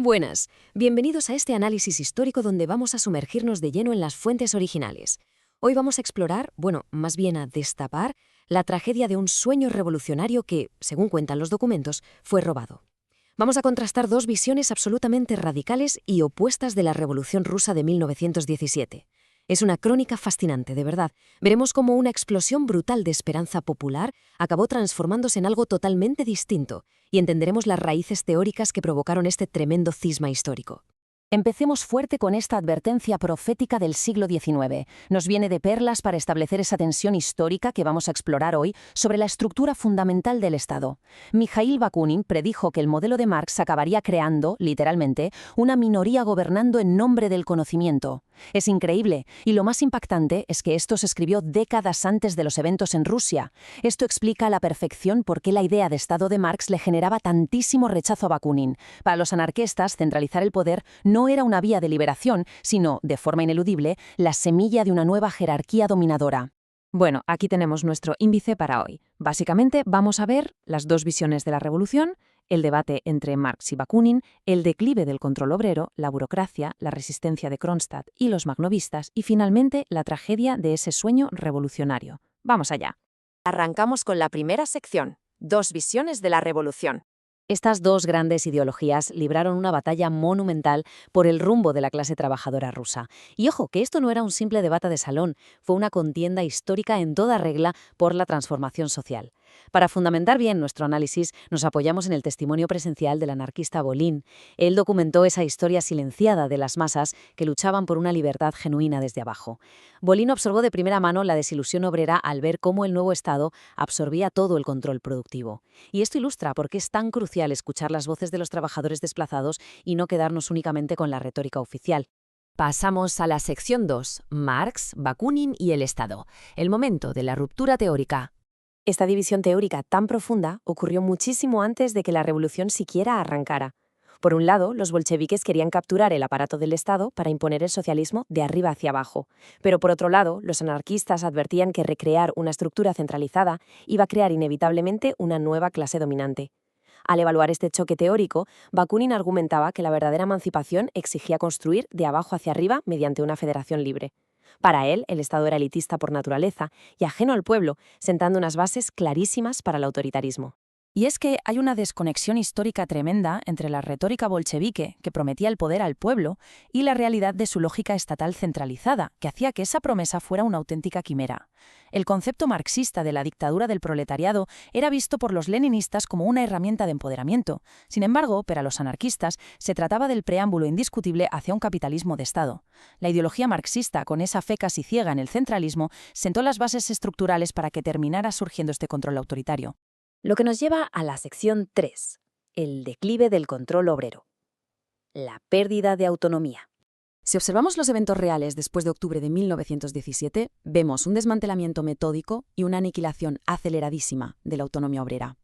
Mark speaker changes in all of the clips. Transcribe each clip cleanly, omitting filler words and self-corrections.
Speaker 1: Buenas, bienvenidos a este análisis histórico donde vamos a sumergirnos de lleno en las fuentes originales. Hoy vamos a explorar, más bien a destapar, la tragedia de un sueño revolucionario que, según cuentan los documentos, fue robado. Vamos a contrastar dos visiones absolutamente radicales y opuestas de la Revolución Rusa de 1917. Es una crónica fascinante, de verdad. Veremos cómo una explosión brutal de esperanza popular acabó transformándose en algo totalmente distinto, y entenderemos las raíces teóricas que provocaron este tremendo cisma histórico.
Speaker 2: Empecemos fuerte con esta advertencia profética del siglo XIX. Nos viene de perlas para establecer esa tensión histórica que vamos a explorar hoy sobre la estructura fundamental del Estado. Mikhail Bakunin predijo que el modelo de Marx acabaría creando, literalmente, una minoría gobernando en nombre del conocimiento. Es increíble, y lo más impactante es que esto se escribió décadas antes de los eventos en Rusia. Esto explica a la perfección por qué la idea de Estado de Marx le generaba tantísimo rechazo a Bakunin. Para los anarquistas, centralizar el poder no era una vía de liberación, sino, de forma ineludible, la semilla de una nueva jerarquía dominadora.
Speaker 3: Bueno, aquí tenemos nuestro índice para hoy. Básicamente vamos a ver las dos visiones de la revolución, el debate entre Marx y Bakunin, el declive del control obrero, la burocracia, la resistencia de Kronstadt y los magnovistas, y finalmente la tragedia de ese sueño revolucionario. Vamos allá.
Speaker 4: Arrancamos con la primera sección, dos visiones de la revolución.
Speaker 1: Estas dos grandes ideologías libraron una batalla monumental por el rumbo de la clase trabajadora rusa. Y ojo, que esto no era un simple debate de salón, fue una contienda histórica en toda regla por la transformación social. Para fundamentar bien nuestro análisis, nos apoyamos en el testimonio presencial del anarquista Volin. Él documentó esa historia silenciada de las masas que luchaban por una libertad genuina desde abajo. Volin observó de primera mano la desilusión obrera al ver cómo el nuevo Estado absorbía todo el control productivo. Y esto ilustra por qué es tan crucial escuchar las voces de los trabajadores desplazados y no quedarnos únicamente con la retórica oficial.
Speaker 5: Pasamos a la sección 2, Marx, Bakunin y el Estado, el momento de la ruptura teórica.
Speaker 6: Esta división teórica tan profunda ocurrió muchísimo antes de que la revolución siquiera arrancara. Por un lado, los bolcheviques querían capturar el aparato del Estado para imponer el socialismo de arriba hacia abajo. Pero por otro lado, los anarquistas advertían que recrear una estructura centralizada iba a crear inevitablemente una nueva clase dominante. Al evaluar este choque teórico, Bakunin argumentaba que la verdadera emancipación exigía construir de abajo hacia arriba mediante una federación libre. Para él, el Estado era elitista por naturaleza y ajeno al pueblo, sentando unas bases clarísimas para el autoritarismo.
Speaker 2: Y es que hay una desconexión histórica tremenda entre la retórica bolchevique, que prometía el poder al pueblo, y la realidad de su lógica estatal centralizada, que hacía que esa promesa fuera una auténtica quimera. El concepto marxista de la dictadura del proletariado era visto por los leninistas como una herramienta de empoderamiento. Sin embargo, para los anarquistas, se trataba del preámbulo indiscutible hacia un capitalismo de Estado. La ideología marxista, con esa fe casi ciega en el centralismo, sentó las bases estructurales para que terminara surgiendo este control autoritario.
Speaker 1: Lo que nos lleva a la sección 3, el declive del control obrero. La pérdida de autonomía. Si observamos los eventos reales después de octubre de 1917, vemos un desmantelamiento metódico y una aniquilación aceleradísima de la autonomía obrera.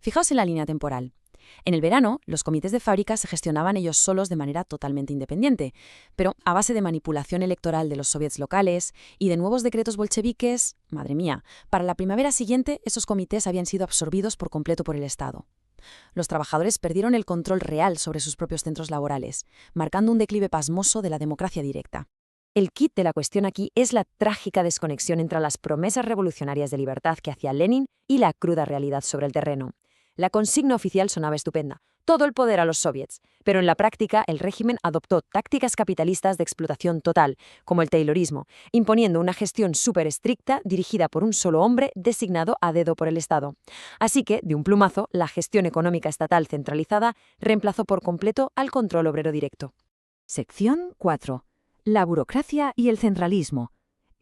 Speaker 1: Fijaos en la línea temporal. En el verano, los comités de fábrica se gestionaban ellos solos de manera totalmente independiente, pero a base de manipulación electoral de los soviets locales y de nuevos decretos bolcheviques, madre mía, para la primavera siguiente esos comités habían sido absorbidos por completo por el Estado. Los trabajadores perdieron el control real sobre sus propios centros laborales, marcando un declive pasmoso de la democracia directa. El quid de la cuestión aquí es la trágica desconexión entre las promesas revolucionarias de libertad que hacía Lenin y la cruda realidad sobre el terreno. La consigna oficial sonaba estupenda, todo el poder a los soviets, pero en la práctica el régimen adoptó tácticas capitalistas de explotación total, como el taylorismo, imponiendo una gestión súper estricta dirigida por un solo hombre designado a dedo por el Estado. Así que, de un plumazo, la gestión económica estatal centralizada reemplazó por completo al control obrero directo.
Speaker 5: Sección 4. La burocracia y el centralismo.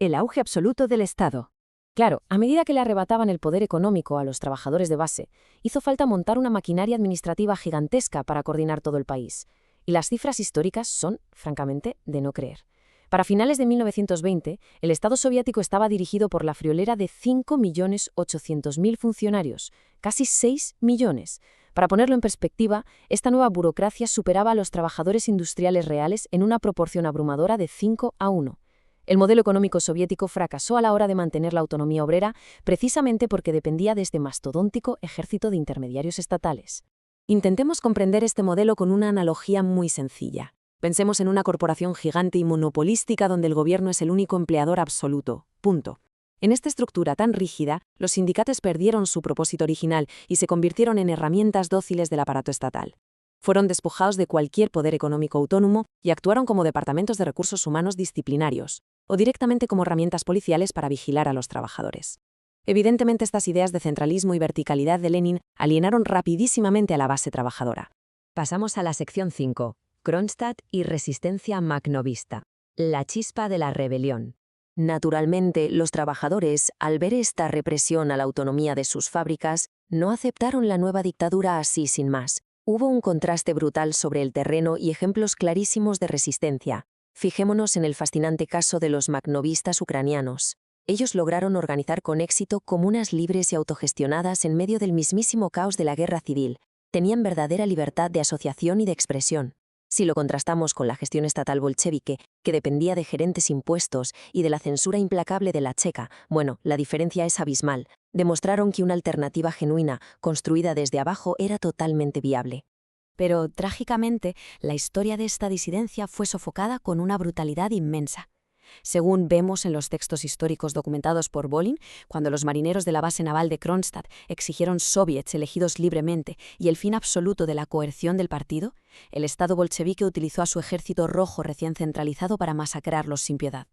Speaker 5: El auge absoluto del Estado.
Speaker 1: Claro, a medida que le arrebataban el poder económico a los trabajadores de base, hizo falta montar una maquinaria administrativa gigantesca para coordinar todo el país. Y las cifras históricas son, francamente, de no creer. Para finales de 1920, el Estado soviético estaba dirigido por la friolera de 5.800.000 funcionarios, casi 6 millones. Para ponerlo en perspectiva, esta nueva burocracia superaba a los trabajadores industriales reales en una proporción abrumadora de 5:1. El modelo económico soviético fracasó a la hora de mantener la autonomía obrera precisamente porque dependía de este mastodóntico ejército de intermediarios estatales. Intentemos comprender este modelo con una analogía muy sencilla. Pensemos en una corporación gigante y monopolística donde el gobierno es el único empleador absoluto. Punto. En esta estructura tan rígida, los sindicatos perdieron su propósito original y se convirtieron en herramientas dóciles del aparato estatal. Fueron despojados de cualquier poder económico autónomo y actuaron como departamentos de recursos humanos disciplinarios, o directamente como herramientas policiales para vigilar a los trabajadores. Evidentemente, estas ideas de centralismo y verticalidad de Lenin alienaron rapidísimamente a la base trabajadora.
Speaker 5: Pasamos a la sección 5, Kronstadt y resistencia magnovista. La chispa de la rebelión.
Speaker 6: Naturalmente, los trabajadores, al ver esta represión a la autonomía de sus fábricas, no aceptaron la nueva dictadura así sin más. Hubo un contraste brutal sobre el terreno y ejemplos clarísimos de resistencia. Fijémonos en el fascinante caso de los magnovistas ucranianos. Ellos lograron organizar con éxito comunas libres y autogestionadas en medio del mismísimo caos de la guerra civil. Tenían verdadera libertad de asociación y de expresión. Si lo contrastamos con la gestión estatal bolchevique, que dependía de gerentes impuestos y de la censura implacable de la Checa, bueno, la diferencia es abismal. Demostraron que una alternativa genuina, construida desde abajo, era totalmente viable.
Speaker 1: Pero, trágicamente, la historia de esta disidencia fue sofocada con una brutalidad inmensa. Según vemos en los textos históricos documentados por Volin, cuando los marineros de la base naval de Kronstadt exigieron soviets elegidos libremente y el fin absoluto de la coerción del partido, el Estado bolchevique utilizó a su ejército rojo recién centralizado para masacrarlos sin piedad.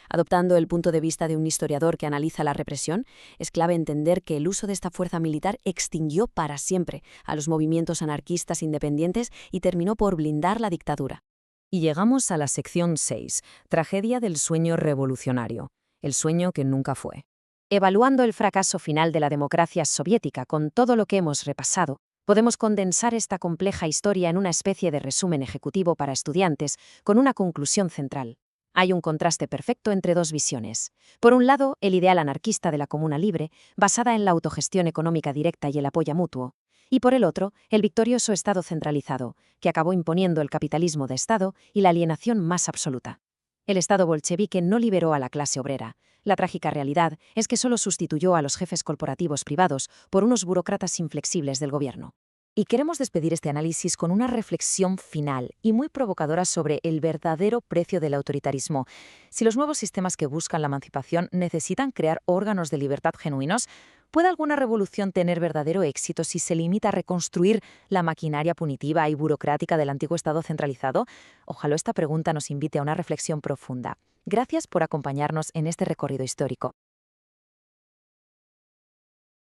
Speaker 1: Adoptando el punto de vista de un historiador que analiza la represión, es clave entender que el uso de esta fuerza militar extinguió para siempre a los movimientos anarquistas independientes y terminó por blindar la dictadura.
Speaker 3: Y llegamos a la sección 6, tragedia del sueño revolucionario, el sueño que nunca fue.
Speaker 2: Evaluando el fracaso final de la democracia soviética con todo lo que hemos repasado, podemos condensar esta compleja historia en una especie de resumen ejecutivo para estudiantes con una conclusión central. Hay un contraste perfecto entre dos visiones. Por un lado, el ideal anarquista de la comuna libre, basada en la autogestión económica directa y el apoyo mutuo. Y por el otro, el victorioso Estado centralizado, que acabó imponiendo el capitalismo de Estado y la alienación más absoluta. El Estado bolchevique no liberó a la clase obrera. La trágica realidad es que solo sustituyó a los jefes corporativos privados por unos burócratas inflexibles del gobierno.
Speaker 3: Y queremos despedir este análisis con una reflexión final y muy provocadora sobre el verdadero precio del autoritarismo. Si los nuevos sistemas que buscan la emancipación necesitan crear órganos de libertad genuinos, ¿puede alguna revolución tener verdadero éxito si se limita a reconstruir la maquinaria punitiva y burocrática del antiguo Estado centralizado? Ojalá esta pregunta nos invite a una reflexión profunda. Gracias por acompañarnos en este recorrido histórico.